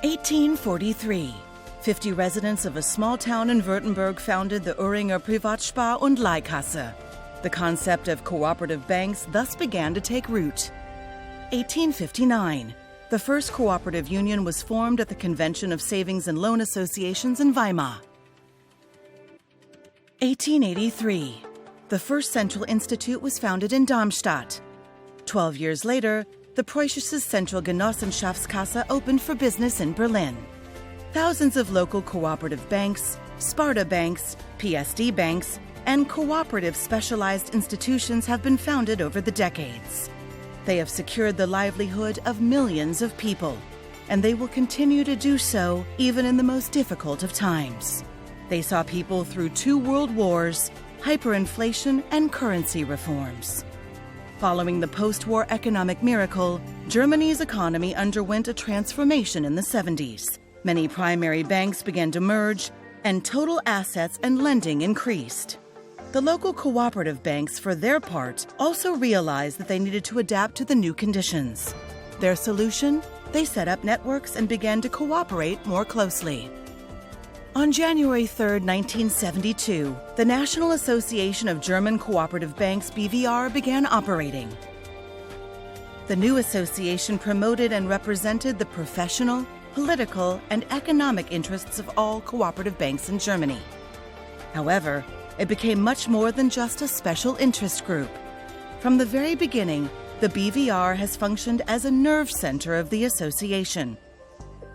1843. 50 residents of a small town in Württemberg founded the Uringer Privatspar- und Leihkasse. The concept of cooperative banks thus began to take root. 1859. The first cooperative union was formed at the Convention of Savings and Loan Associations in Weimar. 1883. The first central institute was founded in Darmstadt. 12 years later, the Preußische Zentralgenossenschaftskasse opened for business in Berlin. Thousands of local cooperative banks, Sparta banks, PSD banks, and cooperative specialized institutions have been founded over the decades. They have secured the livelihood of millions of people, and they will continue to do so even in the most difficult of times. They saw people through 2 world wars, hyperinflation, and currency reforms. Following the post-war economic miracle, Germany's economy underwent a transformation in the 70s. Many primary banks began to merge, and total assets and lending increased. The local cooperative banks, for their part, also realized that they needed to adapt to the new conditions. Their solution? They set up networks and began to cooperate more closely. On January 3, 1972, the National Association of German Cooperative Banks, BVR, began operating. The new association promoted and represented the professional, political, and economic interests of all cooperative banks in Germany. However, it became much more than just a special interest group. From the very beginning, the BVR has functioned as a nerve center of the association.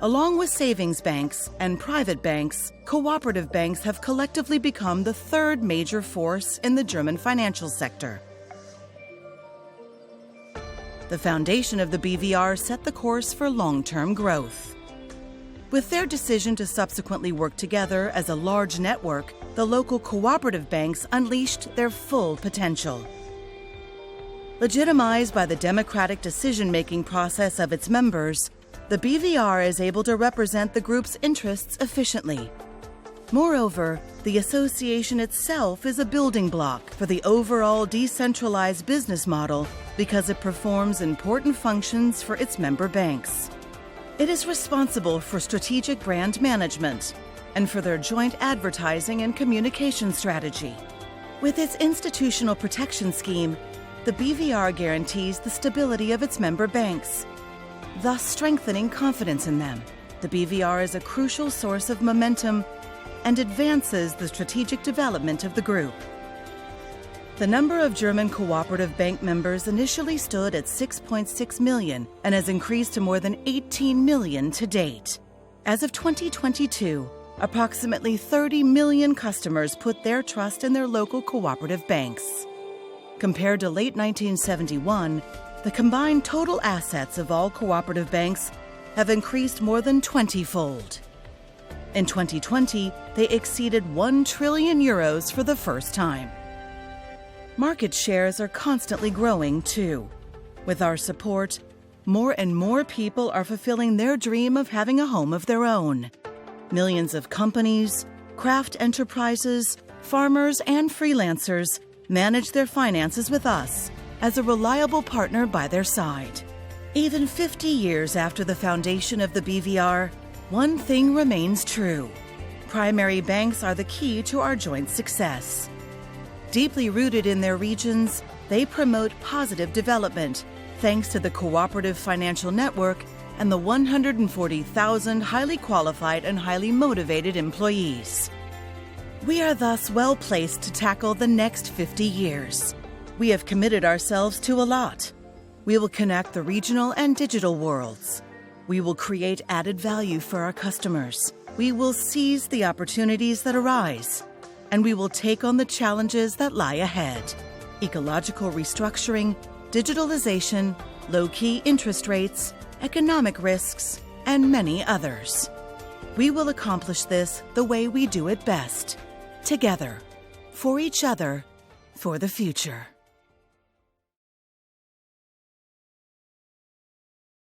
Along with savings banks and private banks, cooperative banks have collectively become the third major force in the German financial sector. The foundation of the BVR set the course for long-term growth. With their decision to subsequently work together as a large network, the local cooperative banks unleashed their full potential. Legitimized by the democratic decision-making process of its members, the BVR is able to represent the group's interests efficiently. Moreover, the association itself is a building block for the overall decentralized business model because it performs important functions for its member banks. It is responsible for strategic brand management and for their joint advertising and communication strategy. With its institutional protection scheme, the BVR guarantees the stability of its member banks, thus strengthening confidence in them. The BVR is a crucial source of momentum and advances the strategic development of the group. The number of German cooperative bank members initially stood at 6.6 million and has increased to more than 18 million to date. As of 2022, approximately 30 million customers put their trust in their local cooperative banks. Compared to late 1971, the combined total assets of all cooperative banks have increased more than 20-fold. In 2020, they exceeded 1 trillion euros for the first time. Market shares are constantly growing, too. With our support, more and more people are fulfilling their dream of having a home of their own. Millions of companies, craft enterprises, farmers, and freelancers manage their finances with us as a reliable partner by their side. Even 50 years after the foundation of the BVR, one thing remains true. Primary banks are the key to our joint success. Deeply rooted in their regions, they promote positive development thanks to the cooperative financial network and the 140,000 highly qualified and highly motivated employees. We are thus well placed to tackle the next 50 years. We have committed ourselves to a lot. We will connect the regional and digital worlds. We will create added value for our customers. We will seize the opportunities that arise, and we will take on the challenges that lie ahead. Ecological restructuring, digitalization, low-key interest rates, economic risks, and many others. We will accomplish this the way we do it best, together, for each other, for the future.